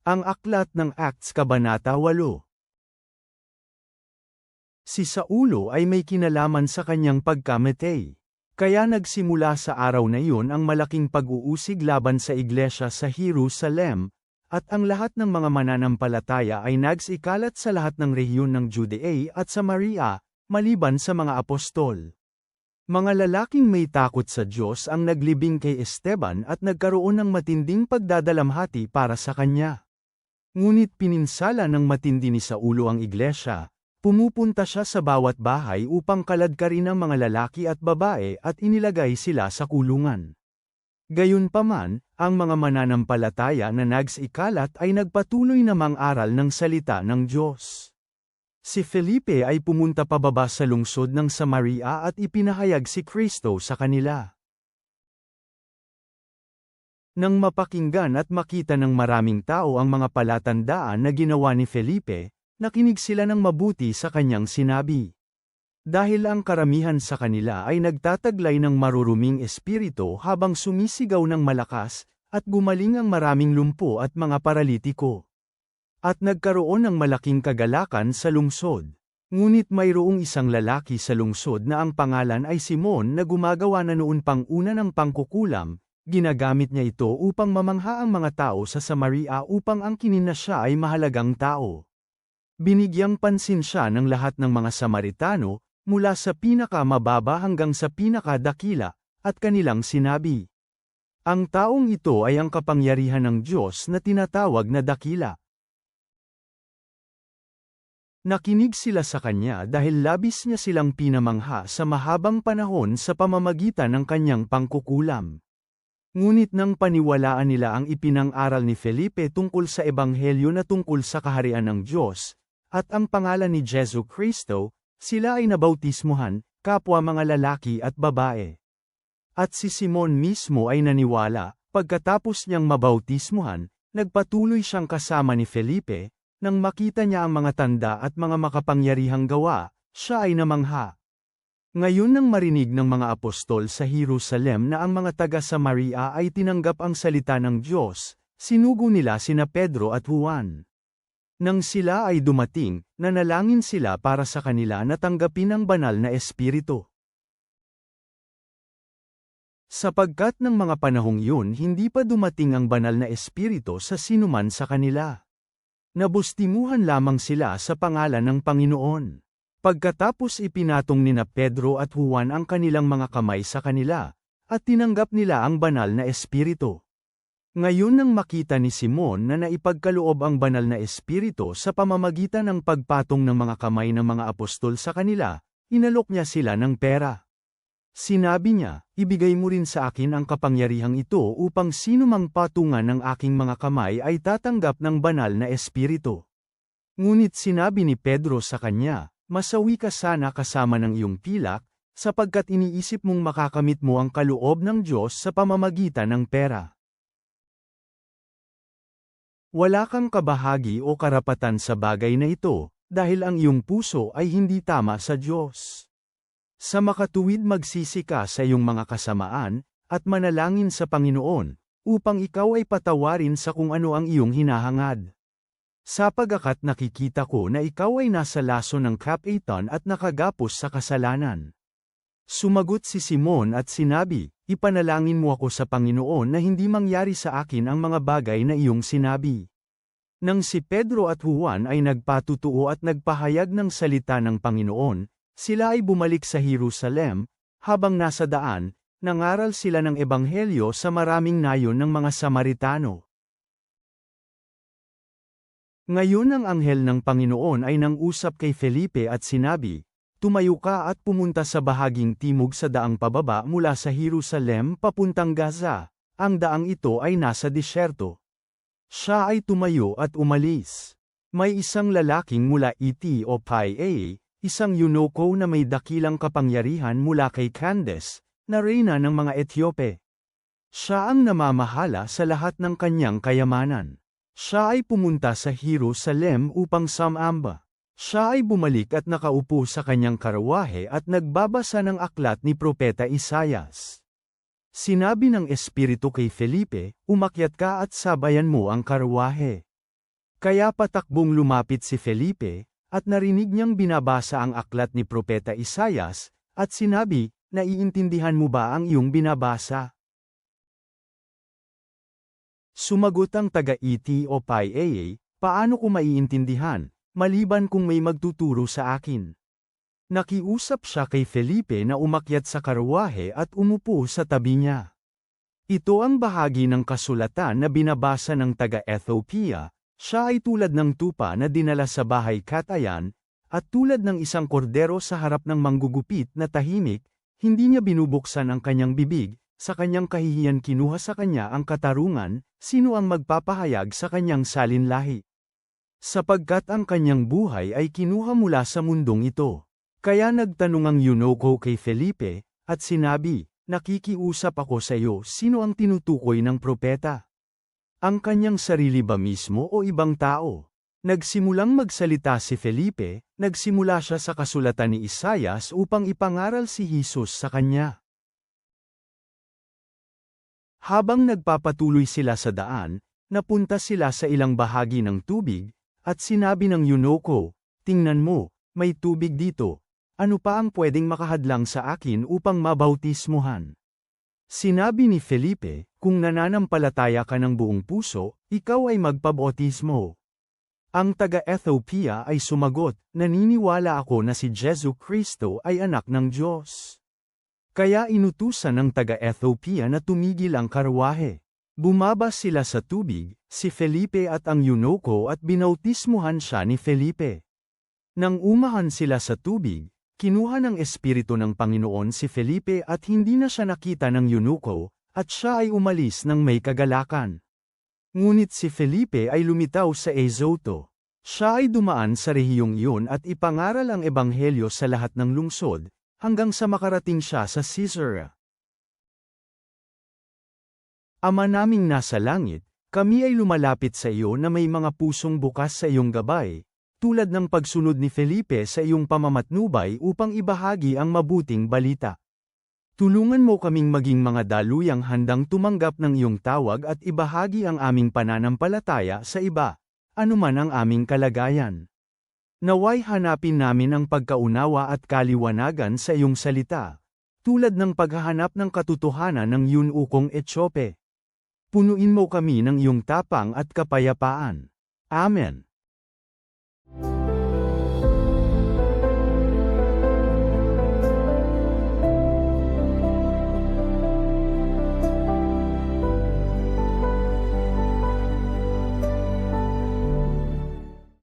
Ang aklat ng Acts Kabanata 8. Si Saulo ay may kinalaman sa kanyang pagkamatay. Kaya nagsimula sa araw na iyon ang malaking pag-uusig laban sa iglesia sa Jerusalem, at ang lahat ng mga mananampalataya ay nagsikalat sa lahat ng rehiyon ng Judea at Samaria, maliban sa mga apostol. Mga lalaking may takot sa Diyos ang naglibing kay Esteban at nagkaroon ng matinding pagdadalamhati para sa kanya. Ngunit pininsala ng matindi ni Saulo ang iglesia. Pumupunta siya sa bawat bahay upang kaladkarin ang mga lalaki at babae at inilagay sila sa kulungan. Gayunpaman, ang mga mananampalataya na nagsikalat ay nagpatuloy na mang-aral ng salita ng Diyos. Si Felipe ay pumunta pababa sa lungsod ng Samaria at ipinahayag si Kristo sa kanila. Nang mapakinggan at makita ng maraming tao ang mga palatandaan na ginawa ni Felipe, nakinig sila ng mabuti sa kanyang sinabi. Dahil ang karamihan sa kanila ay nagtataglay ng maruruming espiritu habang sumisigaw ng malakas, at gumaling ang maraming lumpo at mga paralitiko. At nagkaroon ng malaking kagalakan sa lungsod. Ngunit mayroong isang lalaki sa lungsod na ang pangalan ay Simon na gumagawa na noon pang una ng pangkukulam. Ginagamit niya ito upang mamangha ang mga tao sa Samaria upang angkinin na siya ay mahalagang tao. Binigyang pansin siya ng lahat ng mga Samaritano, mula sa pinakamababa hanggang sa pinakadakila, at kanilang sinabi. Ang taong ito ay ang kapangyarihan ng Diyos na tinatawag na dakila. Nakinig sila sa kanya dahil labis niya silang pinamangha sa mahabang panahon sa pamamagitan ng kanyang pangkukulam. Ngunit nang paniwalaan nila ang ipinang-aral ni Felipe tungkol sa ebanghelyo na tungkol sa kaharian ng Diyos, at ang pangalan ni Jesu Kristo, sila ay nabautismuhan, kapwa mga lalaki at babae. At si Simon mismo ay naniwala, pagkatapos niyang mabautismuhan, nagpatuloy siyang kasama ni Felipe, nang makita niya ang mga tanda at mga makapangyarihang gawa, siya ay namangha. Ngayon nang marinig ng mga apostol sa Jerusalem na ang mga taga-Samaria ay tinanggap ang salita ng Diyos, sinugo nila sina Pedro at Juan. Nang sila ay dumating, nanalangin sila para sa kanila na tanggapin ang banal na espiritu. Sapagkat ng mga panahong yun hindi pa dumating ang banal na espiritu sa sinuman sa kanila. Nabustimuhan lamang sila sa pangalan ng Panginoon. Pagkatapos ipinatong nina Pedro at Juan ang kanilang mga kamay sa kanila, at tinanggap nila ang banal na espiritu. Ngayon nang makita ni Simon na naipagkaloob ang banal na espiritu sa pamamagitan ng pagpatong ng mga kamay ng mga apostol sa kanila, inalok niya sila ng pera. Sinabi niya, ibigay mo rin sa akin ang kapangyarihang ito upang sinumang patungan ng aking mga kamay ay tatanggap ng banal na espiritu. Ngunit sinabi ni Pedro sa kanya, masawi ka sana kasama ng iyong pilak, sapagkat iniisip mong makakamit mo ang kaloob ng Diyos sa pamamagitan ng pera. Wala kang kabahagi o karapatan sa bagay na ito, dahil ang iyong puso ay hindi tama sa Diyos. Sa makatuwid magsisi ka sa iyong mga kasamaan, at manalangin sa Panginoon, upang ikaw ay patawarin sa kung ano ang iyong hinahangad. Sapagkat nakikita ko na ikaw ay nasa laso ng kapaitan at nakagapos sa kasalanan. Sumagot si Simon at sinabi, ipanalangin mo ako sa Panginoon na hindi mangyari sa akin ang mga bagay na iyong sinabi. Nang si Pedro at Juan ay nagpatutuo at nagpahayag ng salita ng Panginoon, sila ay bumalik sa Jerusalem, habang nasa daan, nangaral sila ng ebanghelyo sa maraming nayon ng mga Samaritano. Ngayon ang anghel ng Panginoon ay nang-usap kay Felipe at sinabi, tumayo ka at pumunta sa bahaging timog sa daang pababa mula sa Jerusalem papuntang Gaza, ang daang ito ay nasa disyerto. Siya ay tumayo at umalis. May isang lalaking mula Ethiopia, isang Eunuko na may dakilang kapangyarihan mula kay Candace, na reyna ng mga Etiope. Siya ang namamahala sa lahat ng kanyang kayamanan. Siya ay pumunta sa Jerusalem upang sumamba. Siya ay bumalik at nakaupo sa kanyang karawahe at nagbabasa ng aklat ni Propeta Isaias. Sinabi ng Espiritu kay Felipe, umakyat ka at sabayan mo ang karawahe. Kaya patakbong lumapit si Felipe, at narinig niyang binabasa ang aklat ni Propeta Isaias, at sinabi, "Naiintindihan mo ba ang iyong binabasa?" Sumagot ang taga-Ethiopia, "Paano ko maiintindihan, maliban kung may magtuturo sa akin?" Nakiusap siya kay Felipe na umakyat sa karwahe at umupo sa tabi niya. Ito ang bahagi ng kasulatan na binabasa ng taga-Ethiopia. Siya ay tulad ng tupa na dinala sa bahay katayan, at tulad ng isang kordero sa harap ng manggugupit na tahimik, hindi niya binubuksan ang kanyang bibig, sa kanyang kahihiyan kinuha sa kanya ang katarungan, sino ang magpapahayag sa kanyang salinlahi? Sapagkat ang kanyang buhay ay kinuha mula sa mundong ito. Kaya nagtanong ang eunuko kay Felipe, at sinabi, "Nakikiusap ako sa iyo, sino ang tinutukoy ng propeta? Ang kanyang sarili ba mismo o ibang tao?" Nagsimulang magsalita si Felipe, nagsimula siya sa kasulatan ni Isaias upang ipangaral si Jesus sa kanya. Habang nagpapatuloy sila sa daan, napunta sila sa ilang bahagi ng tubig, at sinabi ng eunuko, "Tingnan mo, may tubig dito. Ano pa ang pwedeng makahadlang sa akin upang mabautismuhan?" Sinabi ni Felipe, "Kung nananampalataya ka ng buong puso, ikaw ay magpabautismo." Ang taga-Ethiopia ay sumagot, "Naniniwala ako na si Jesu Kristo ay anak ng Diyos." Kaya inutusan ng taga-Ethiopia na tumigil ang karwahe. Bumaba sila sa tubig, si Felipe at ang eunuko, at binautismuhan siya ni Felipe. Nang umahan sila sa tubig, kinuha ng Espiritu ng Panginoon si Felipe at hindi na siya nakita ng eunuko, at siya ay umalis ng may kagalakan. Ngunit si Felipe ay lumitaw sa Azoto. Siya ay dumaan sa rehiyong iyon at ipangaral ang ebanghelyo sa lahat ng lungsod, hanggang sa makarating siya sa Caesarea. Ama naming nasa langit, kami ay lumalapit sa iyo na may mga pusong bukas sa iyong gabay, tulad ng pagsunod ni Felipe sa iyong pamamatnubay upang ibahagi ang mabuting balita. Tulungan mo kaming maging mga daluyang handang tumanggap ng iyong tawag at ibahagi ang aming pananampalataya sa iba, anuman ang aming kalagayan. Naway hanapin namin ang pagkaunawa at kaliwanagan sa iyong salita, tulad ng paghahanap ng katotohanan ng yunukong Etiope. Punuin mo kami ng iyong tapang at kapayapaan. Amen.